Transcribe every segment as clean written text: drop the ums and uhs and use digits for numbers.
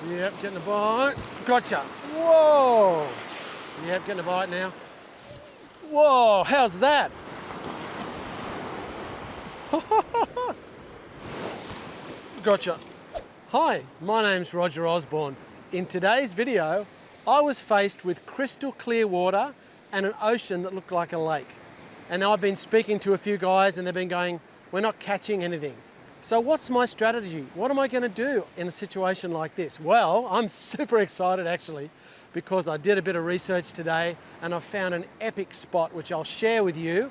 Yep, getting a bite. Gotcha. Whoa. Yep, getting a bite now. Whoa, how's that? Gotcha. Hi, my name's Roger Osborne. In today's video, I was faced with crystal clear water and an ocean that looked like a lake. And I've been speaking to a few guys and they've been going, we're not catching anything. So what's my strategy? What am I going to do in a situation like this? Well, I'm super excited actually, because I did a bit of research today and I found an epic spot which I'll share with you.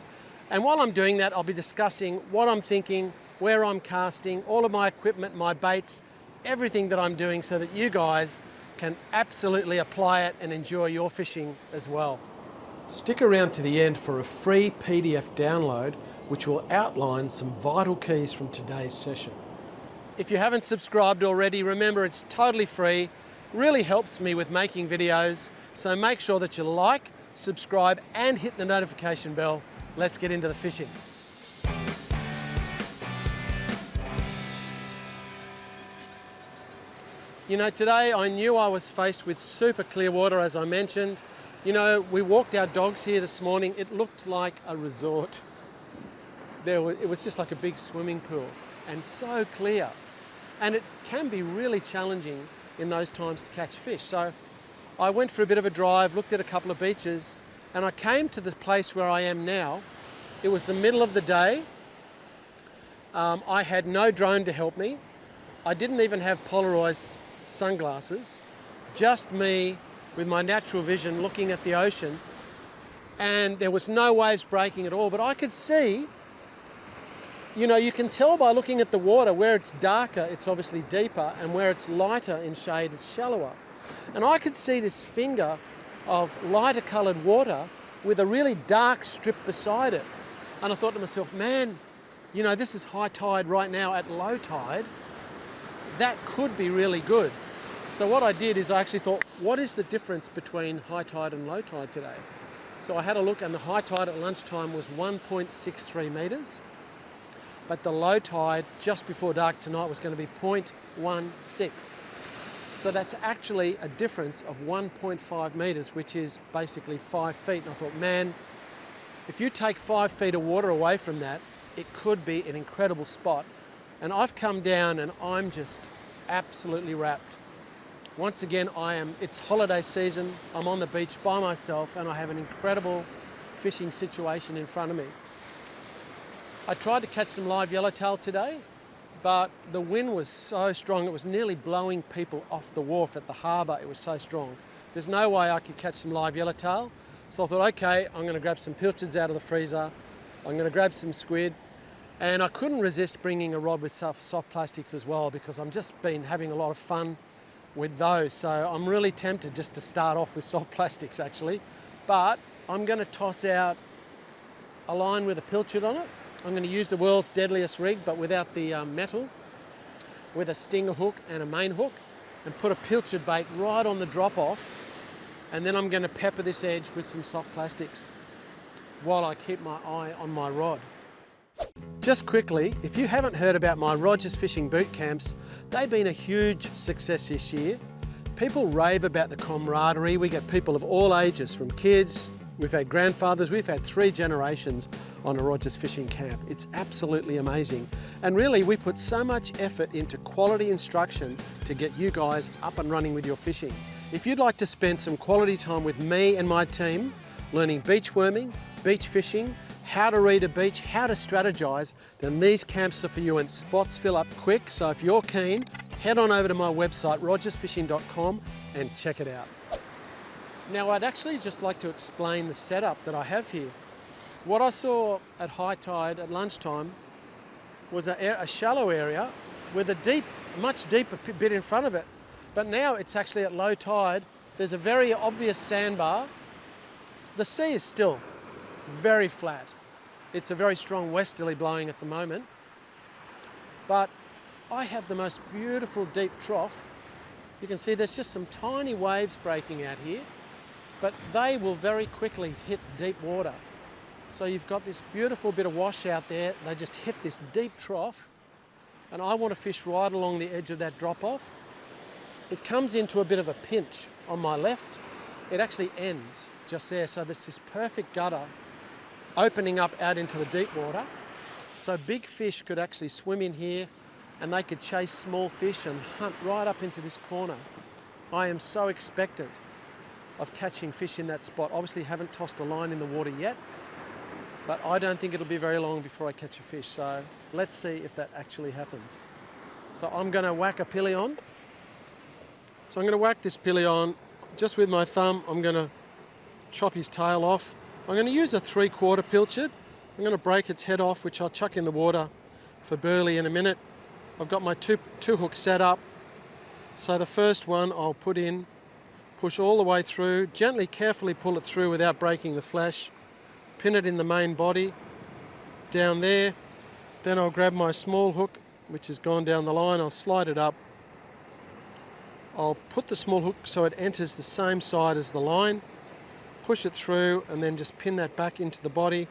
And while I'm doing that, I'll be discussing what I'm thinking, where I'm casting, all of my equipment, my baits, everything that I'm doing so that you guys can absolutely apply it and enjoy your fishing as well. Stick around to the end for a free PDF download which will outline some vital keys from today's session. If you haven't subscribed already, remember it's totally free, really helps me with making videos, so make sure that you like, subscribe and hit the notification bell. Let's get into the fishing. You know, today I knew I was faced with super clear water, as I mentioned. You know, we walked our dogs here this morning. It looked like a resort. It was just like a big swimming pool and so clear. And it can be really challenging in those times to catch fish. So I went for a bit of a drive, looked at a couple of beaches, and I came to the place where I am now. It was the middle of the day. I had no drone to help me. I didn't even have polarized sunglasses, just me with my natural vision looking at the ocean, and there was no waves breaking at all, but I could see, you know, you can tell by looking at the water where it's darker, it's obviously deeper, and where it's lighter in shade, it's shallower. And I could see this finger of lighter coloured water with a really dark strip beside it. And I thought to myself, man, you know, this is high tide right now at low tide. That could be really good. So what I did is I actually thought, what is the difference between high tide and low tide today? So I had a look, and the high tide at lunchtime was 1.63 metres, but the low tide just before dark tonight was going to be 0.16. So that's actually a difference of 1.5 metres, which is basically 5 feet. And I thought, man, if you take 5 feet of water away from that, it could be an incredible spot. And I've come down and I'm just absolutely wrapped. Once again, it's holiday season, I'm on the beach by myself and I have an incredible fishing situation in front of me. I tried to catch some live yellowtail today, but the wind was so strong, it was nearly blowing people off the wharf at the harbour, it was so strong. There's no way I could catch some live yellowtail, so I thought, okay, I'm going to grab some pilchards out of the freezer, I'm going to grab some squid, and I couldn't resist bringing a rod with soft plastics as well, because I've just been having a lot of fun with those. So I'm really tempted just to start off with soft plastics actually, but I'm going to toss out a line with a pilchard on it. I'm going to use the world's deadliest rig, but without the metal, with a stinger hook and a main hook, and put a pilchard bait right on the drop off, and then I'm going to pepper this edge with some soft plastics while I keep my eye on my rod. Just quickly, if you haven't heard about my Rogers Fishing Boot Camps, they've been a huge success this year. People rave about the camaraderie. We get people of all ages, from kids, we've had grandfathers, we've had 3 generations on a Rogers Fishing Camp. It's absolutely amazing. And really, we put so much effort into quality instruction to get you guys up and running with your fishing. If you'd like to spend some quality time with me and my team, learning beach worming, beach fishing, how to read a beach, how to strategize, then these camps are for you, and spots fill up quick. So if you're keen, head on over to my website, rogersfishing.com, and check it out. Now I'd actually just like to explain the setup that I have here. What I saw at high tide at lunchtime was a shallow area with a much deeper bit in front of it. But now it's actually at low tide. There's a very obvious sandbar. The sea is still very flat. It's a very strong westerly blowing at the moment. But I have the most beautiful deep trough. You can see there's just some tiny waves breaking out here, but they will very quickly hit deep water. So you've got this beautiful bit of wash out there. They just hit this deep trough, and I want to fish right along the edge of that drop off. it comes into a bit of a pinch on my left. It actually ends just there. So there's this perfect gutter opening up out into the deep water. So big fish could actually swim in here and they could chase small fish and hunt right up into this corner. I am so expectant of catching fish in that spot. Obviously haven't tossed a line in the water yet, but I don't think it'll be very long before I catch a fish. So let's see if that actually happens. So I'm going to whack a pillion. So I'm going to whack this pillion just with my thumb. I'm going to chop his tail off. I'm going to use a 3/4 pilchard. I'm going to break its head off, which I'll chuck in the water for burley in a minute. I've got my two hooks set up. So the first one I'll put in, push all the way through, gently, carefully pull it through without breaking the flesh, pin it in the main body, down there. Then I'll grab my small hook, which has gone down the line, I'll slide it up. I'll put the small hook so it enters the same side as the line, push it through and then just pin that back into the body,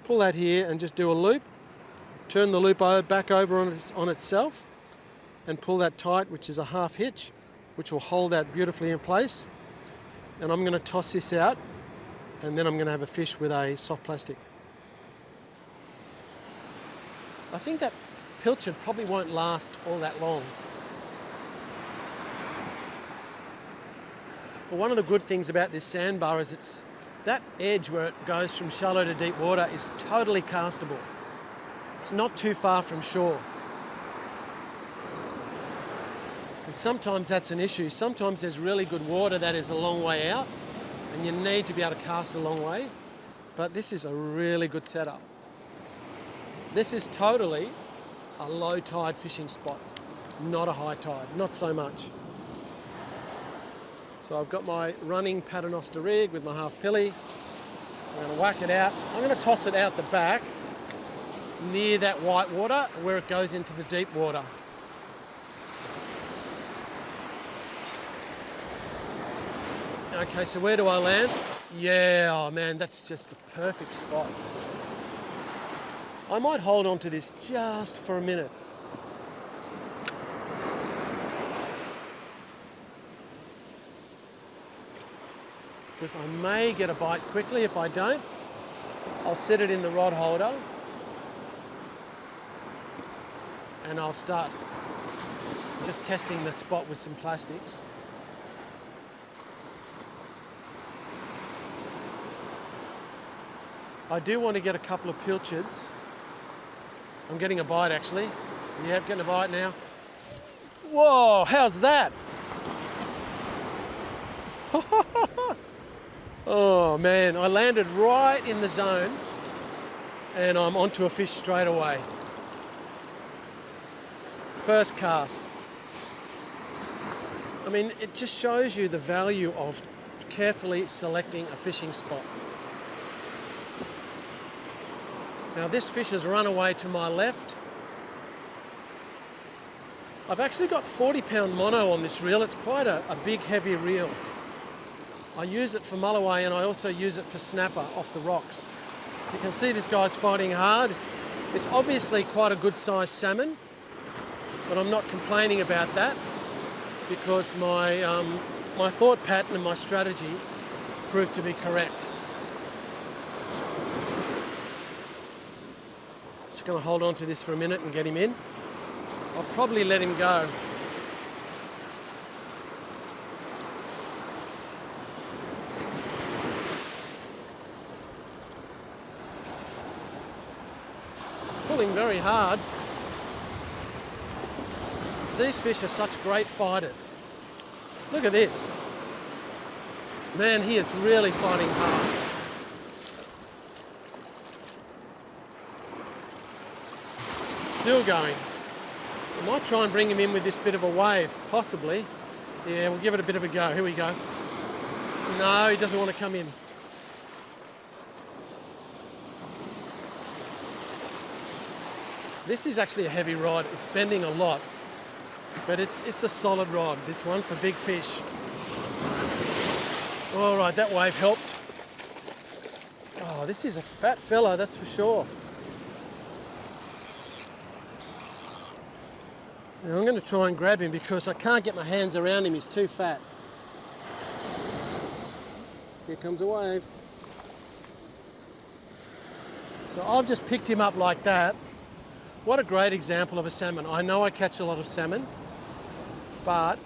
pull that here and just do a loop, turn the loop back over on itself and pull that tight, which is a half hitch, which will hold that beautifully in place. And I'm going to toss this out and then I'm going to have a fish with a soft plastic. I think that pilchard probably won't last all that long. But one of the good things about this sandbar is it's that edge where it goes from shallow to deep water is totally castable. It's not too far from shore. And sometimes that's an issue. Sometimes there's really good water that is a long way out and you need to be able to cast a long way. But this is a really good setup. This is totally a low tide fishing spot, not a high tide, not so much. So I've got my running paternoster rig with my half pilly. I'm going to whack it out. I'm going to toss it out the back near that white water where it goes into the deep water. Okay, so where do I land? Yeah, oh man, that's just the perfect spot. I might hold on to this just for a minute. Because I may get a bite quickly. If I don't, I'll set it in the rod holder and I'll start just testing the spot with some plastics. I do want to get a couple of pilchards. I'm getting a bite actually. Yeah, getting a bite now. Whoa, how's that? Oh man, I landed right in the zone and I'm onto a fish straight away. First cast. I mean, it just shows you the value of carefully selecting a fishing spot. Now this fish has run away to my left. I've actually got 40-pound mono on this reel. It's quite a big, heavy reel. I use it for mulloway and I also use it for snapper off the rocks. You can see this guy's fighting hard. It's obviously quite a good sized salmon, but I'm not complaining about that because my thought pattern and my strategy proved to be correct. Just going to hold on to this for a minute and get him in. I'll probably let him go. Pulling very hard. These fish are such great fighters. Look at this. Man, he is really fighting hard. Still going. I might try and bring him in with this bit of a wave, possibly. Yeah, we'll give it a bit of a go. Here we go. No, he doesn't want to come in. This is actually a heavy rod. It's bending a lot, but it's a solid rod, this one, for big fish. All right, that wave helped. Oh, this is a fat fella, that's for sure. Now I'm going to try and grab him because I can't get my hands around him, he's too fat. Here comes a wave. So I've just picked him up like that. What a great example of a salmon. I know I catch a lot of salmon, but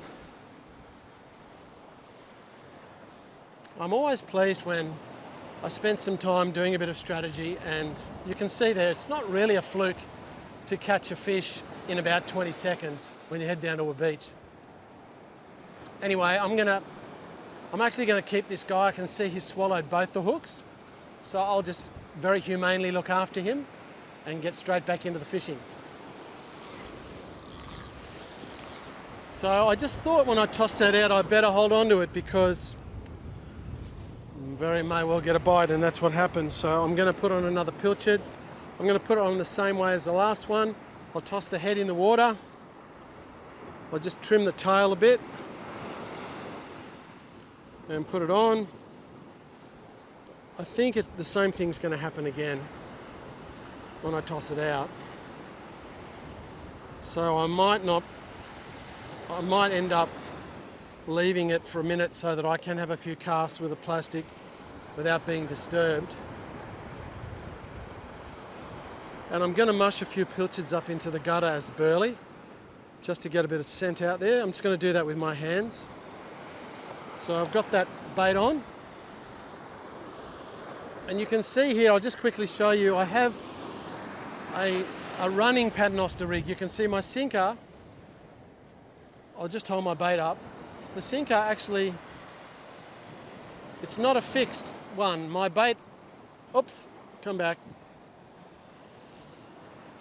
I'm always pleased when I spend some time doing a bit of strategy, and you can see there it's not really a fluke to catch a fish in about 20 seconds when you head down to a beach. Anyway, I'm actually going to keep this guy. I can see he's swallowed both the hooks, so I'll just very humanely look after him and get straight back into the fishing. So I just thought when I tossed that out I better hold on to it because very may well get a bite, and that's what happened. So I'm going to put on another pilchard. I'm going to put it on the same way as the last one. I'll toss the head in the water. I'll just trim the tail a bit and put it on. I think it's the same thing's going to happen again when I toss it out. So I might end up leaving it for a minute so that I can have a few casts with the plastic without being disturbed. And I'm going to mush a few pilchards up into the gutter as burley, just to get a bit of scent out there. I'm just going to do that with my hands. So I've got that bait on. And you can see here, I'll just quickly show you, I have a running paternoster rig. You can see my sinker. I'll just hold my bait up. The sinker actually, it's not a fixed one. My bait, oops, come back.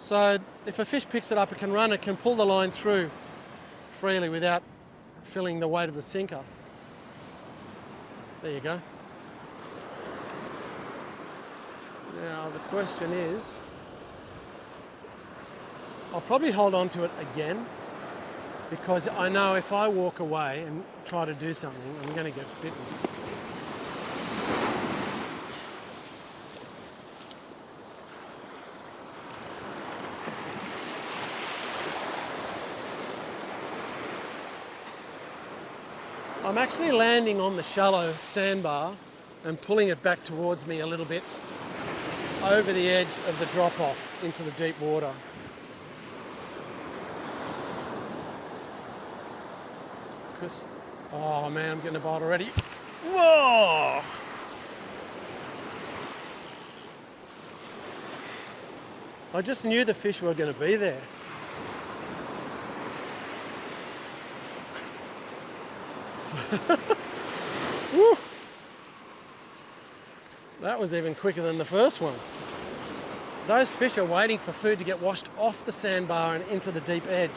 So if a fish picks it up, it can pull the line through freely without feeling the weight of the sinker. There you go. Now the question is, I'll probably hold on to it again because I know if I walk away and try to do something, I'm going to get bitten. I'm actually landing on the shallow sandbar and pulling it back towards me a little bit over the edge of the drop-off into the deep water. Because, oh man, I'm getting a bite already. Whoa! I just knew the fish were going to be there. Woo. That was even quicker than the first one. Those fish are waiting for food to get washed off the sandbar and into the deep edge.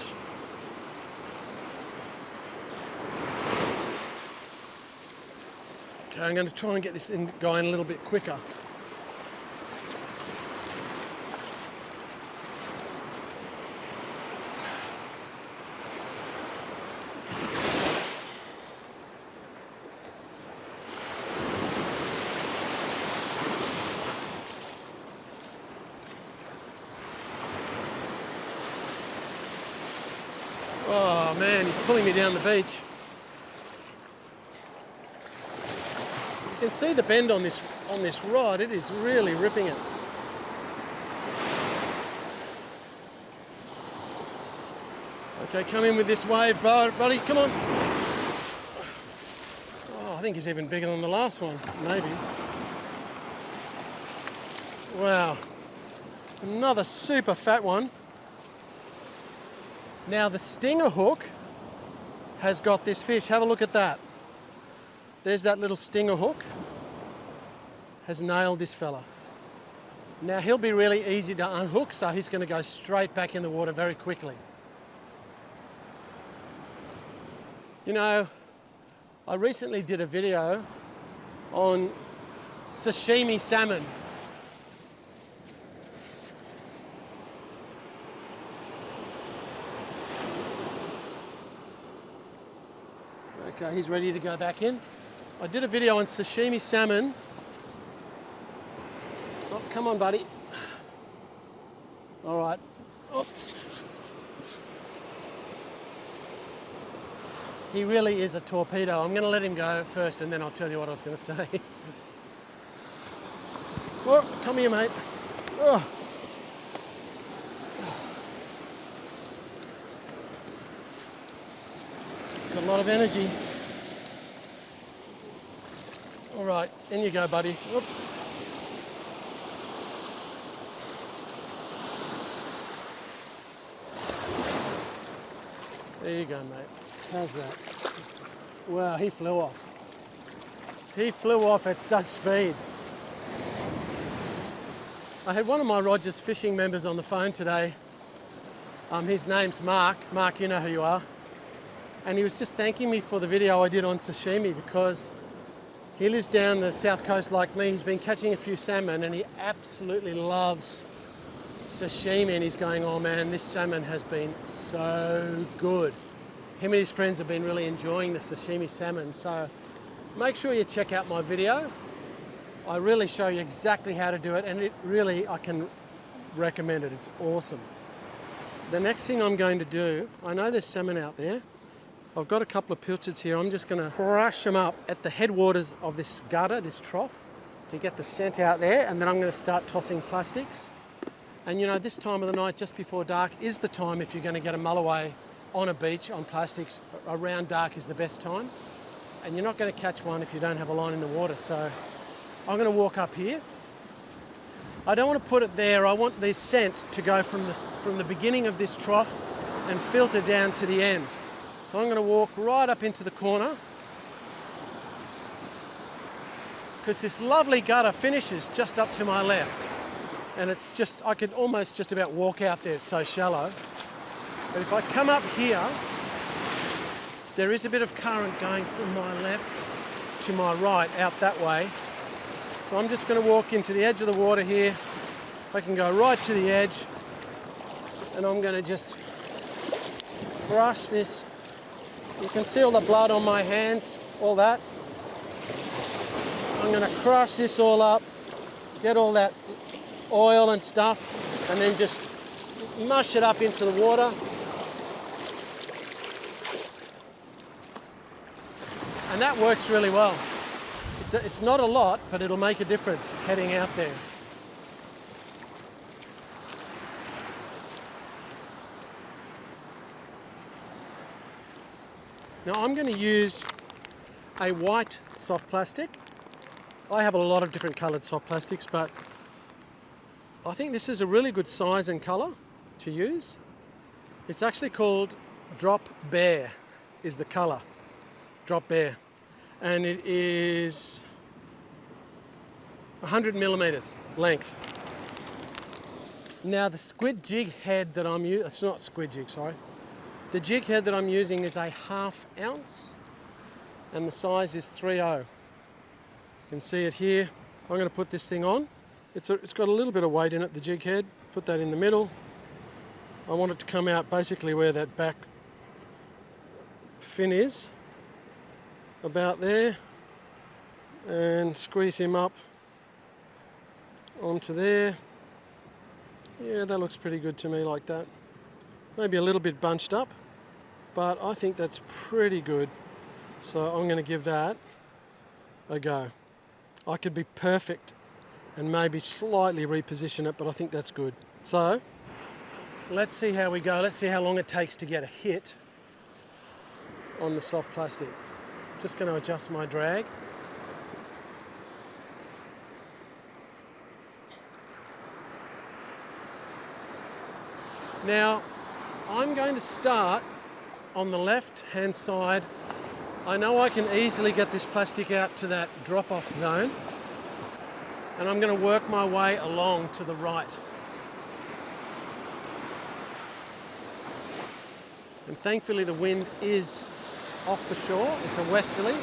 Okay, I'm going to try and get this going a little bit quicker. Oh man, he's pulling me down the beach. You can see the bend on this rod. It is really ripping it. Okay, come in with this wave, buddy. Come on. Oh, I think he's even bigger than the last one. Maybe. Wow. Another super fat one. Now the stinger hook has got this fish. Have a look at that. There's that little stinger hook. Has nailed this fella. Now he'll be really easy to unhook, so he's going to go straight back in the water very quickly. You know, I recently did a video on sashimi salmon. Okay, he's ready to go back in. I did a video on sashimi salmon. Oh, come on, buddy. All right. Oops. He really is a torpedo. I'm going to let him go first and then I'll tell you what I was going to say. Oh, come here, mate. Oh. He's got a lot of energy. All right, in you go, buddy. Whoops. There you go, mate. How's that? Wow, he flew off. He flew off at such speed. I had one of my Rogers fishing members on the phone today. His name's Mark. Mark, you know who you are. And he was just thanking me for the video I did on sashimi because he lives down the south coast like me. He's been catching a few salmon and he absolutely loves sashimi, and he's going, oh man, this salmon has been so good. Him and his friends have been really enjoying the sashimi salmon, so make sure you check out my video. I really show you exactly how to do it, and it really, I can recommend it. It's awesome. The next thing I'm going to do, I know there's salmon out there. I've got a couple of pilchards here. I'm just going to crush them up at the headwaters of this gutter, this trough, to get the scent out there, and then I'm going to start tossing plastics. And you know, this time of the night, just before dark, is the time if you're going to get a mulloway on a beach on plastics. Around dark is the best time. And you're not going to catch one if you don't have a line in the water. So I'm going to walk up here. I don't want to put it there. I want the scent to go from the beginning of this trough and filter down to the end. So I'm going to walk right up into the corner, because this lovely gutter finishes just up to my left. And it's just, I could almost just about walk out there, it's so shallow. But if I come up here, there is a bit of current going from my left to my right, out that way. So I'm just going to walk into the edge of the water here. I can go right to the edge, and I'm going to just brush this. You can see all the blood on my hands, all that. I'm going to crush this all up, get all that oil and stuff, and then just mush it up into the water. And that works really well. It's not a lot, but it'll make a difference heading out there. Now I'm going to use a white soft plastic. I have a lot of different coloured soft plastics, but I think this is a really good size and colour to use. It's actually called Drop Bear, is the colour. Drop Bear. And it is 100 millimeters length. Now the squid jig head that I'm using, it's not squid jig, sorry. The jig head that I'm using is a 1/2 ounce, and the size is 3/0. You can see it here. I'm going to put this thing on. It's got a little bit of weight in it, the jig head. Put that in the middle. I want it to come out basically where that back fin is, about there, and squeeze him up onto there. Yeah, that looks pretty good to me like that. Maybe a little bit bunched up, but I think that's pretty good. So I'm going to give that a go. I could be perfect and maybe slightly reposition it, but I think that's good. So let's see how we go. Let's see how long it takes to get a hit on the soft plastic. Just going to adjust my drag. Now I'm going to start on the left hand side. I know I can easily get this plastic out to that drop-off zone, and I'm going to work my way along to the right. And thankfully the wind is off the shore. It's a westerly.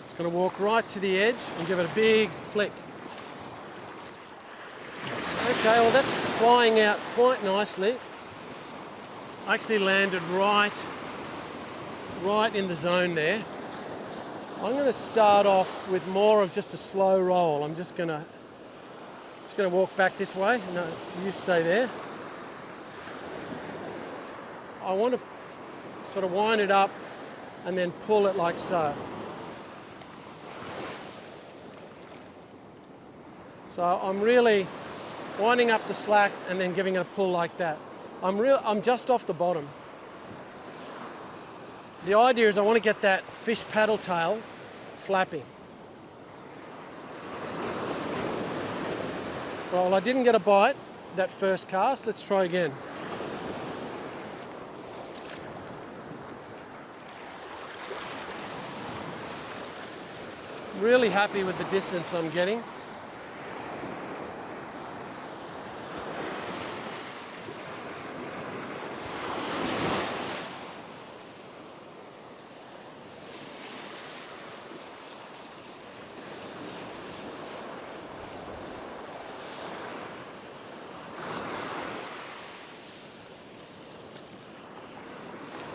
It's going to walk right to the edge and give it a big flick. Okay, well that's flying out quite nicely. I actually landed right in the zone there. I'm going to start off with more of just a slow roll. I'm just going to walk back this way. No, you stay there. I want to sort of wind it up and then pull it like so. So I'm really winding up the slack and then giving it a pull like that. I'm just off the bottom. The idea is I want to get that fish paddle tail flapping. Well, I didn't get a bite that first cast. Let's try again. Really happy with the distance I'm getting.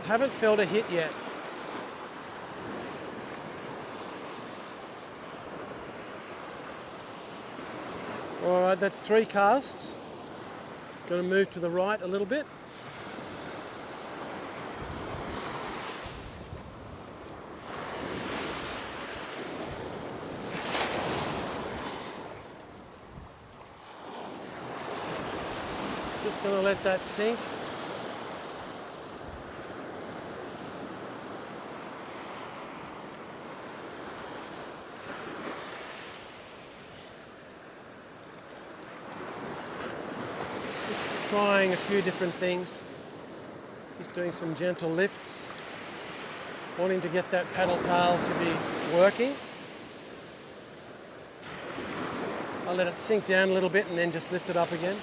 Haven't felt a hit yet. All right, that's 3 casts. Going to move to the right a little bit. Just going to let that sink. Trying a few different things, just doing some gentle lifts, wanting to get that paddle tail to be working. I'll let it sink down a little bit and then just lift it up again.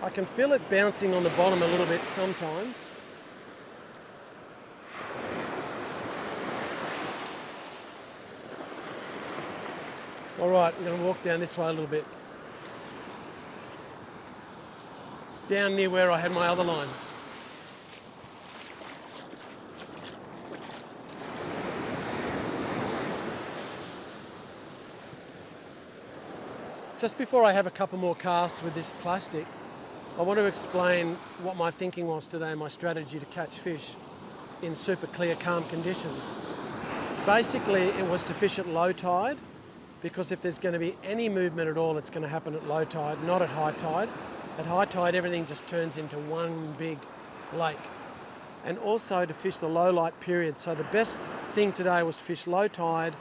I can feel it bouncing on the bottom a little bit sometimes. All right, I'm going to walk down this way a little bit. Down near where I had my other line. Just before I have a couple more casts with this plastic, I want to explain what my thinking was today, my strategy to catch fish in super clear, calm conditions. Basically, it was to fish at low tide, because if there's going to be any movement at all, it's going to happen at low tide, not at high tide. At high tide, everything just turns into one big lake. And also to fish the low light period. So the best thing today was to fish low tide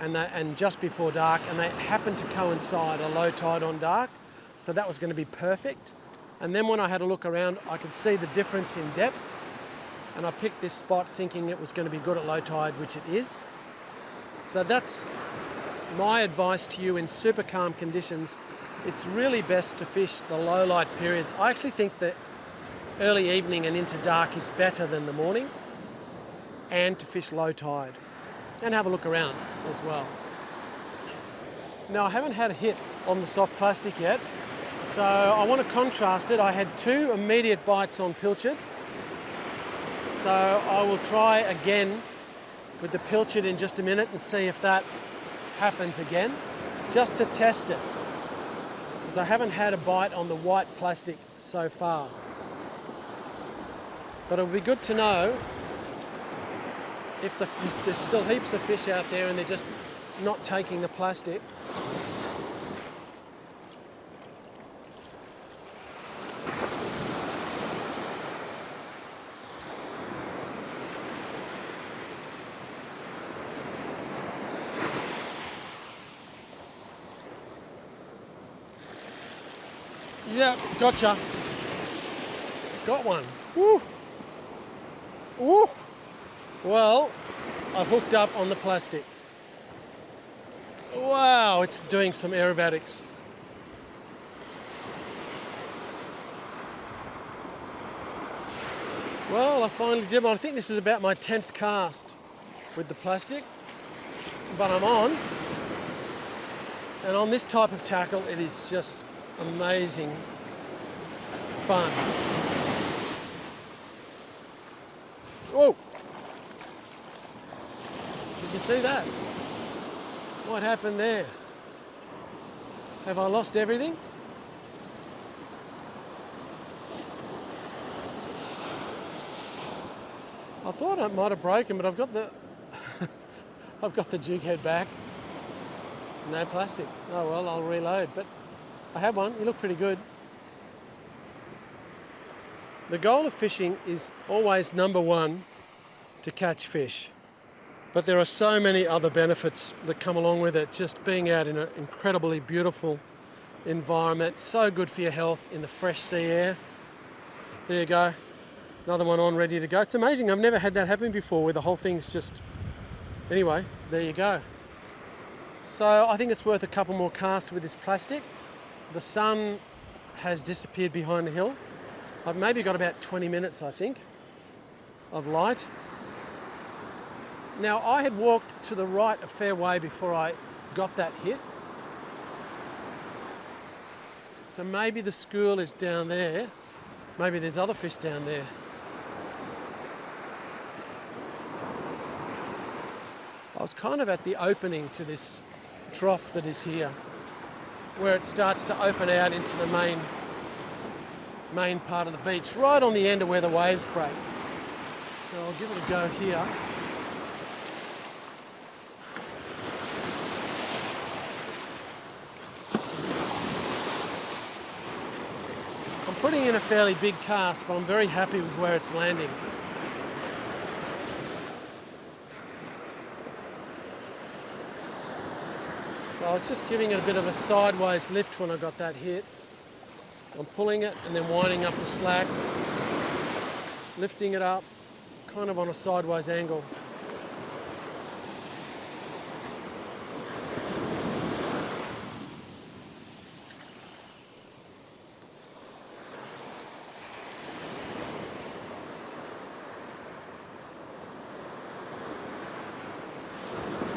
and just before dark, and they happened to coincide, a low tide on dark. So that was going to be perfect. And then when I had a look around, I could see the difference in depth. And I picked this spot thinking it was going to be good at low tide, which it is. So that's my advice to you in super calm conditions. It's really best to fish the low light periods. I actually think that early evening and into dark is better than the morning, and to fish low tide and have a look around as well. Now, I haven't had a hit on the soft plastic yet, so I want to contrast it. I had 2 immediate bites on pilchard, so I will try again with the pilchard in just a minute and see if that happens again, just to test it, because I haven't had a bite on the white plastic so far. But it'll be good to know if there's still heaps of fish out there and they're just not taking the plastic. Yeah, gotcha. Got one. Woo! Woo! Well, I hooked up on the plastic. Wow, it's doing some aerobatics. Well, I finally did one. I think this is about my 10th cast with the plastic, but I'm on. And on this type of tackle, it is just amazing fun. Whoa! Did you see that? What happened there? Have I lost everything? I thought I might have broken, but I've got the I've got the jig head back. No plastic. Oh well, I'll reload. But I have one. You look pretty good. The goal of fishing is always number one, to catch fish. But there are so many other benefits that come along with it. Just being out in an incredibly beautiful environment, so good for your health in the fresh sea air. There you go. Another one on, ready to go. It's amazing. I've never had that happen before where the whole thing's just... Anyway, there you go. So I think it's worth a couple more casts with this plastic. The sun has disappeared behind the hill. I've maybe got about 20 minutes, I think, of light. Now, I had walked to the right a fair way before I got that hit. So maybe the school is down there. Maybe there's other fish down there. I was kind of at the opening to this trough that is here, where it starts to open out into the main part of the beach, right on the end of where the waves break. So I'll give it a go here. I'm putting in a fairly big cast, but I'm very happy with where it's landing. So I was just giving it a bit of a sideways lift when I got that hit. I'm pulling it and then winding up the slack, lifting it up, kind of on a sideways angle.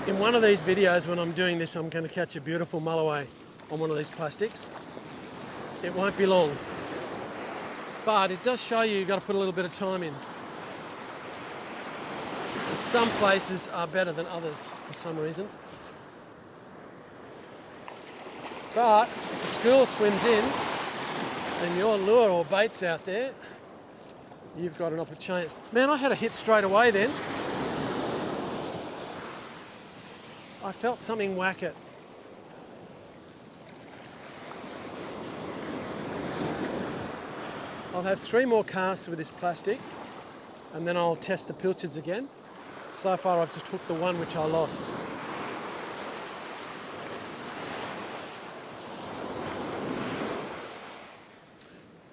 In one of these videos when I'm doing this, I'm going to catch a beautiful mulloway on one of these plastics. It won't be long, but it does show you've got to put a little bit of time in. And some places are better than others for some reason. But if the school swims in and your lure or bait's out there, you've got an opportunity. Man, I had a hit straight away then. I felt something whack it. I'll have 3 more casts with this plastic and then I'll test the pilchards again. So far I've just hooked the one which I lost.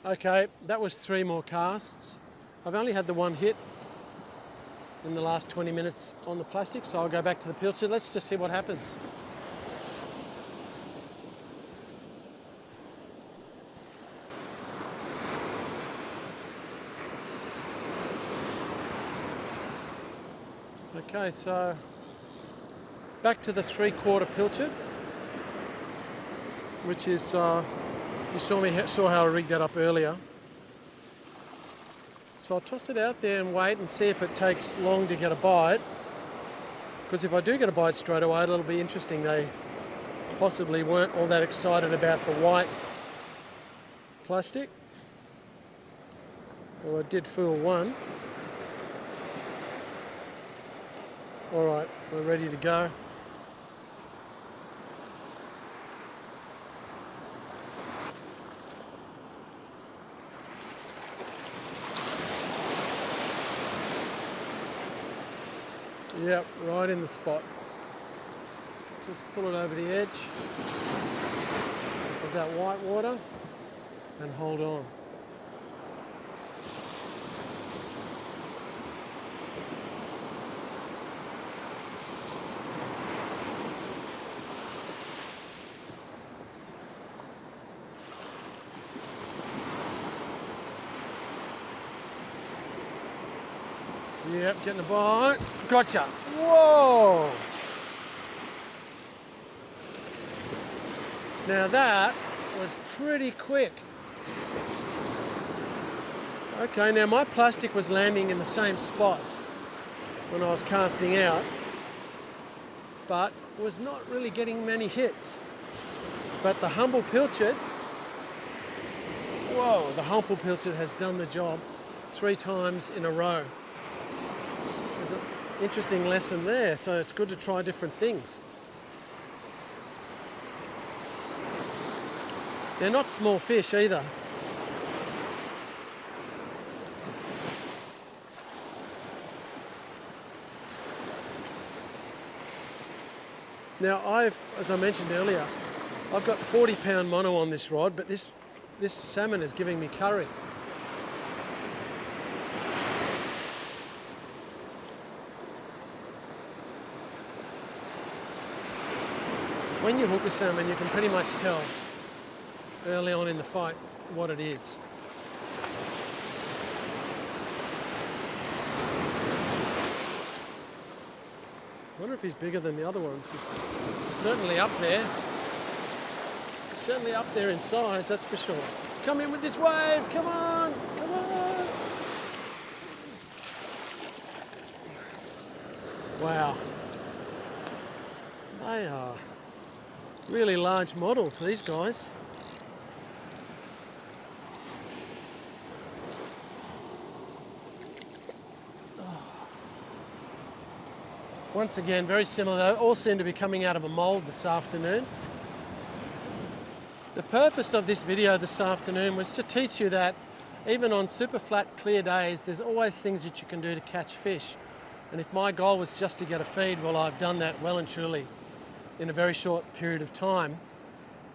Okay, that was 3 more casts. I've only had the one hit in the last 20 minutes on the plastic, so I'll go back to the pilchard. Let's just see what happens. Okay, so back to the 3/4 pilchard, which is, you saw how I rigged that up earlier. So I'll toss it out there and wait and see if it takes long to get a bite. Because if I do get a bite straight away, it'll be interesting. They possibly weren't all that excited about the white plastic. Well, I did fool one. All right, we're ready to go. Yep, right in the spot. Just pull it over the edge of that white water and hold on. Yep, getting a bite. Gotcha. Whoa! Now that was pretty quick. Okay, now my plastic was landing in the same spot when I was casting out, but was not really getting many hits. But the humble pilchard, whoa, the humble pilchard has done the job 3 times in a row. So there's an interesting lesson there, so it's good to try different things. They're not small fish either. Now as I mentioned earlier, I've got 40-pound mono on this rod, but this salmon is giving me curry. When you hook a salmon, you can pretty much tell early on in the fight what it is. I wonder if he's bigger than the other ones. He's certainly up there. He's certainly up there in size, that's for sure. Come in with this wave, come on, come on. Wow. They are really large models, these guys. Once again, very similar though, all seem to be coming out of a mould this afternoon. The purpose of this video this afternoon was to teach you that even on super flat, clear days, there's always things that you can do to catch fish. And if my goal was just to get a feed, well, I've done that well and truly in a very short period of time.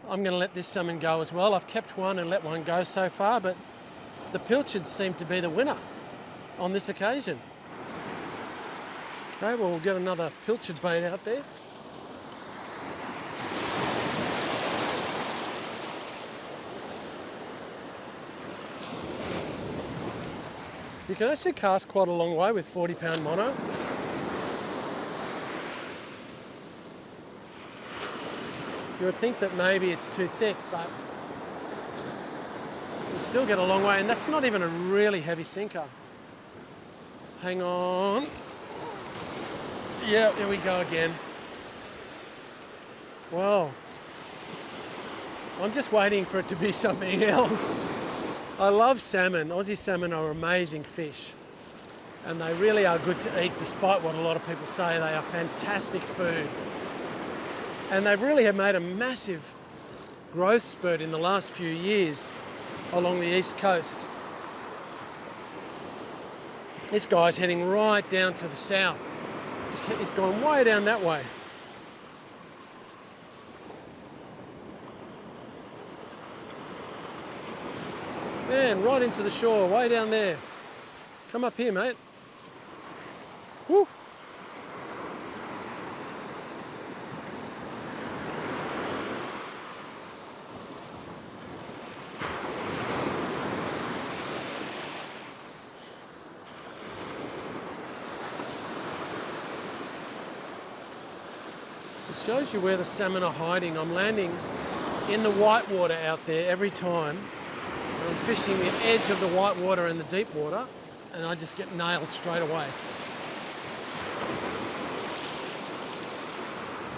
I'm going to let this salmon go as well. I've kept one and let one go so far, but the pilchards seem to be the winner on this occasion. Okay, well, we'll get another pilchard bait out there. You can actually cast quite a long way with 40-pound mono. You would think that maybe it's too thick, but you still get a long way, and that's not even a really heavy sinker. Hang on. Yeah, here we go again. Well, I'm just waiting for it to be something else. I love salmon. Aussie salmon are amazing fish, and they really are good to eat, despite what a lot of people say. They are fantastic food, and they really have made a massive growth spurt in the last few years along the east coast. This guy's heading right down to the south. He's gone way down that way. Man, right into the shore, way down there. Come up here, mate. Woo! It shows you where the salmon are hiding. I'm landing in the white water out there every time. I'm fishing the edge of the white water and the deep water, and I just get nailed straight away.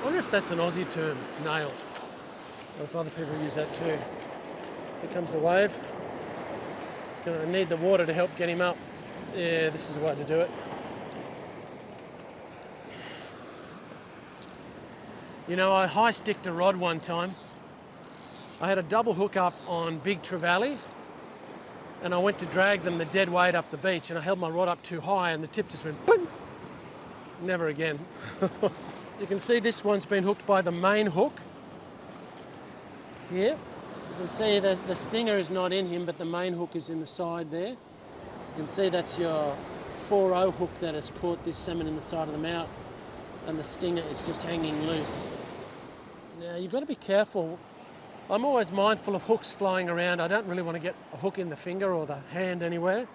I wonder if that's an Aussie term, nailed, or if other people use that too. Here comes a wave. It's going to need the water to help get him up. Yeah, this is the way to do it. You know, I high-sticked a rod one time. I had a double hook up on big trevally, and I went to drag them the dead weight up the beach, and I held my rod up too high and the tip just went boom. Never again. You can see this one's been hooked by the main hook here. You can see the stinger is not in him, but the main hook is in the side there. You can see that's your 4-0 hook that has caught this salmon in the side of the mouth, and the stinger is just hanging loose. Now you've got to be careful. I'm always mindful of hooks flying around. I don't really want to get a hook in the finger or the hand anywhere.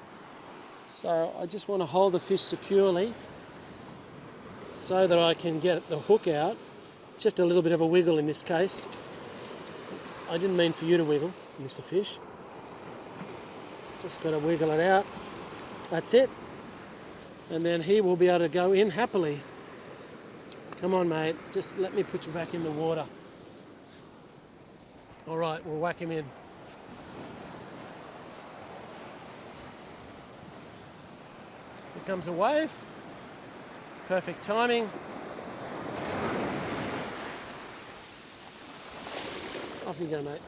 So I just want to hold the fish securely so that I can get the hook out. It's just a little bit of a wiggle in this case. I didn't mean for you to wiggle, Mr. Fish. Just got to wiggle it out. That's it. And then he will be able to go in happily. Come on, mate. Just let me put you back in the water. All right, we'll whack him in. Here comes a wave. Perfect timing. Off you go, mate.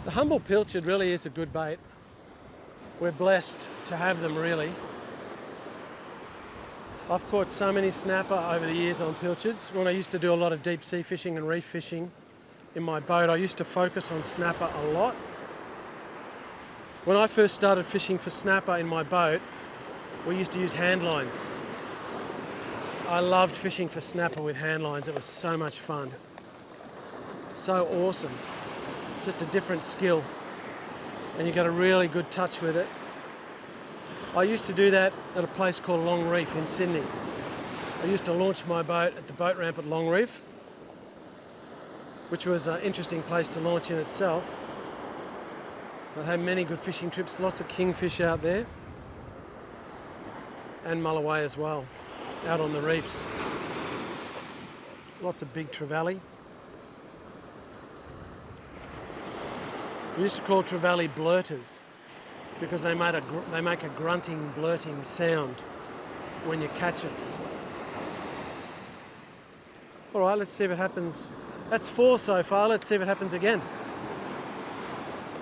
The humble pilchard really is a good bait. We're blessed to have them, really. I've caught so many snapper over the years on pilchards. When I used to do a lot of deep sea fishing and reef fishing in my boat, I used to focus on snapper a lot. When I first started fishing for snapper in my boat, we used to use hand lines. I loved fishing for snapper with hand lines. It was so much fun. So awesome. Just a different skill. And you get a really good touch with it. I used to do that at a place called Long Reef in Sydney. I used to launch my boat at the boat ramp at Long Reef, which was an interesting place to launch in itself. I had many good fishing trips, lots of kingfish out there, and mulloway as well, out on the reefs. Lots of big trevally. We used to call trevally blurters because they make a grunting, blurting sound when you catch it. All right, let's see if it happens. That's 4 so far. Let's see if it happens again.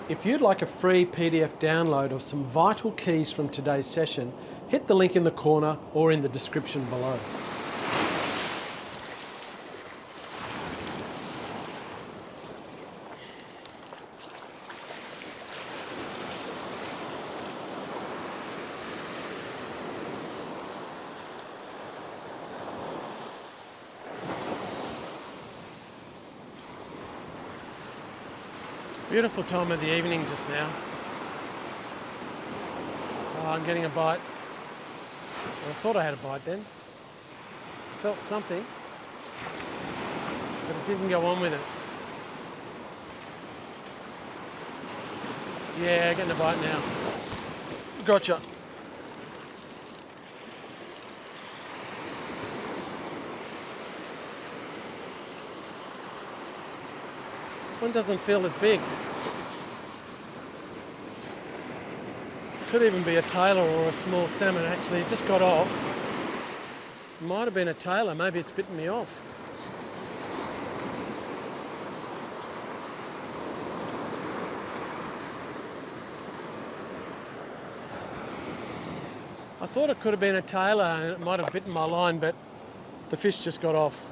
If you'd like a free PDF download of some vital keys from today's session, hit the link in the corner or in the description below. Beautiful time of the evening just now. Oh, I'm getting a bite. Well, I thought I had a bite then. Felt something, but it didn't go on with it. Yeah, getting a bite now. Gotcha. This one doesn't feel as big. Could even be a tailor or a small salmon. Actually, it just got off. Might have been a tailor. Maybe it's bitten me off. I thought it could have been a tailor and it might have bitten my line, but the fish just got off.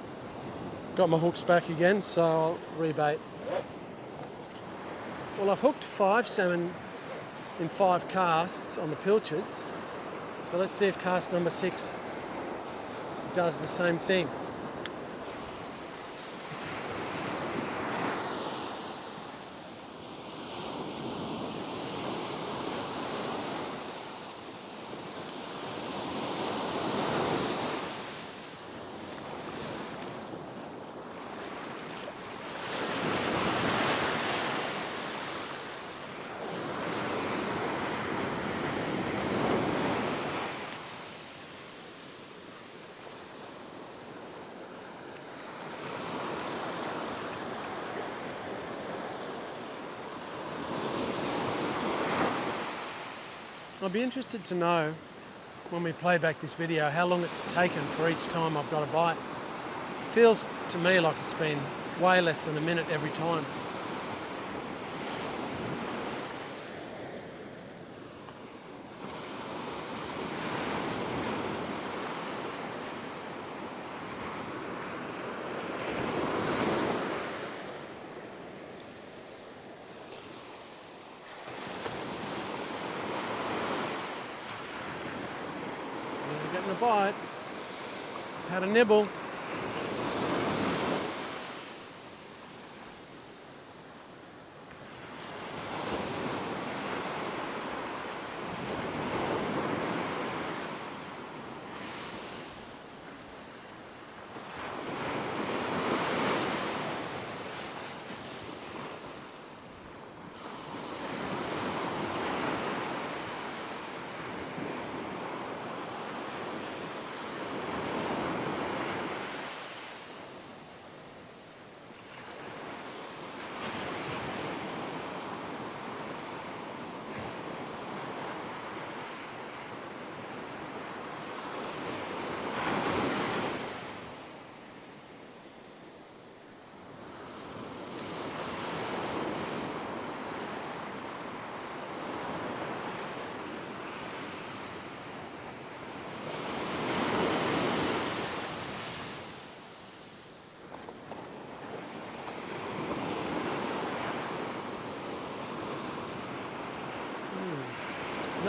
Got my hooks back again, so I'll rebait. Well, I've hooked 5 salmon in 5 casts on the pilchards. So let's see if cast number 6 does the same thing. I'll be interested to know when we play back this video how long it's taken for each time I've got a bite. It feels to me like it's been way less than a minute every time. Getting a bite. Had a nibble.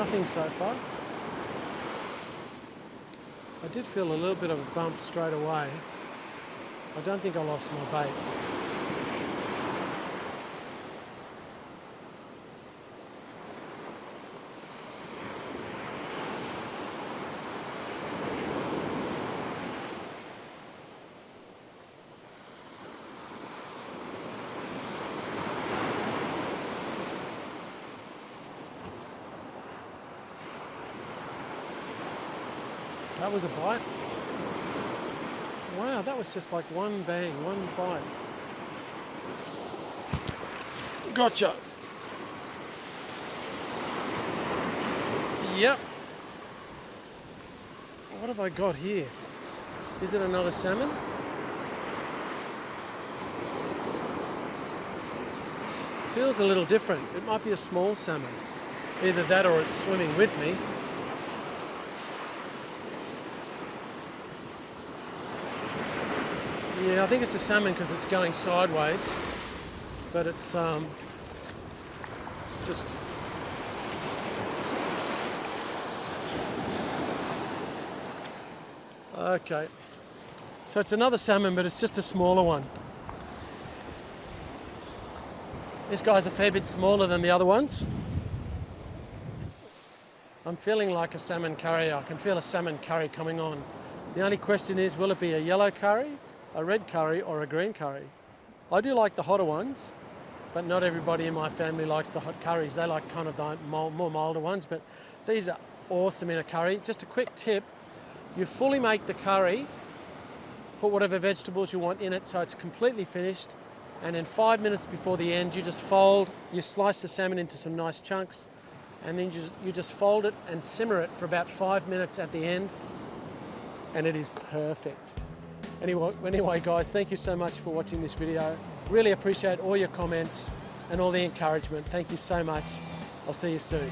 Nothing so far. I did feel a little bit of a bump straight away. I don't think I lost my bait. That was a bite. Wow, that was just like one bang, one bite. Gotcha. Yep. What have I got here? Is it another salmon? Feels a little different. It might be a small salmon. Either that or it's swimming with me. Yeah, I think it's a salmon because it's going sideways, but it's just... Okay, so it's another salmon, but it's just a smaller one. This guy's a fair bit smaller than the other ones. I'm feeling like a salmon curry. I can feel a salmon curry coming on. The only question is, will it be a yellow curry, a red curry, or a green curry? I do like the hotter ones, but not everybody in my family likes the hot curries. They like kind of the more milder ones, but these are awesome in a curry. Just a quick tip, you fully make the curry, put whatever vegetables you want in it so it's completely finished, and then 5 minutes before the end, you just fold, you slice the salmon into some nice chunks, and then you just fold it and simmer it for about 5 minutes at the end, and it is perfect. Anyway, guys, thank you so much for watching this video. Really appreciate all your comments and all the encouragement. Thank you so much. I'll see you soon.